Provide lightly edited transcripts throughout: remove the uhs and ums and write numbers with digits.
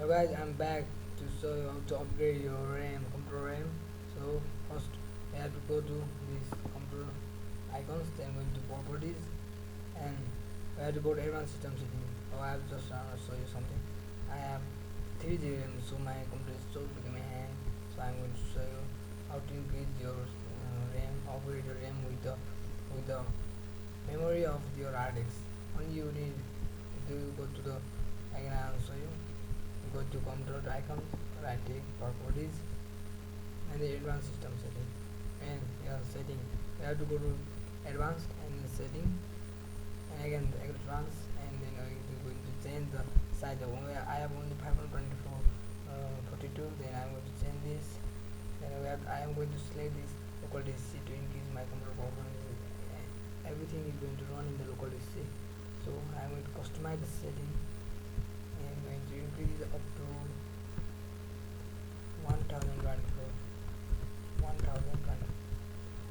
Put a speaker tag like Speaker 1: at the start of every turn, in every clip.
Speaker 1: Hello guys, I'm back to show you how to upgrade your RAM, computer RAM. So first you have to go to this computer icons, then go into properties, and we have to go to advanced system setting. Oh, I have just show you something. I have 3G RAM, so my computer is so becoming hang. So I'm going to show you how to increase your RAM, upgrade your RAM with the memory of your hard disk. Only you need to go to the. I'll show you. Go to computer icons, right click properties, and the advanced system setting. And your setting, you have to go to advanced and setting, and again the advanced, and then you are going to change the size of I have only 524 42. Then I'm going to change this. Then I am going to select this local disk C to increase my computer performance. Everything is going to run in the local disk C. So I'm going to customize the setting. I'm going to increase up to 1024,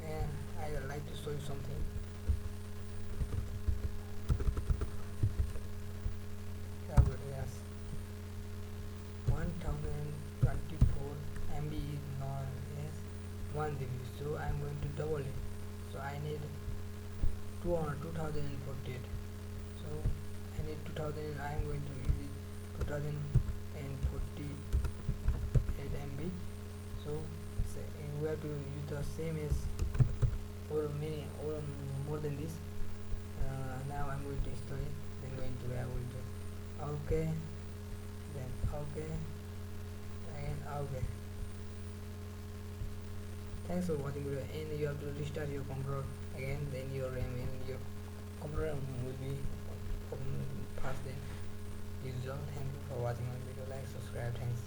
Speaker 1: and I would like to show you something. Yes, 1024 MB is not yes 1 GB, so I'm going to double it. So I need 2048. So I need 2000. I'm going to use it 2048 MB. So we have to use the same as or many or more than this. Now I'm going to install it. Then going to okay, then okay, and okay. Thanks for watching video, and you have to restart your computer again. Then your RAM and your computer will be fast than usual. Thank you for watching my video. Like, subscribe. Thanks.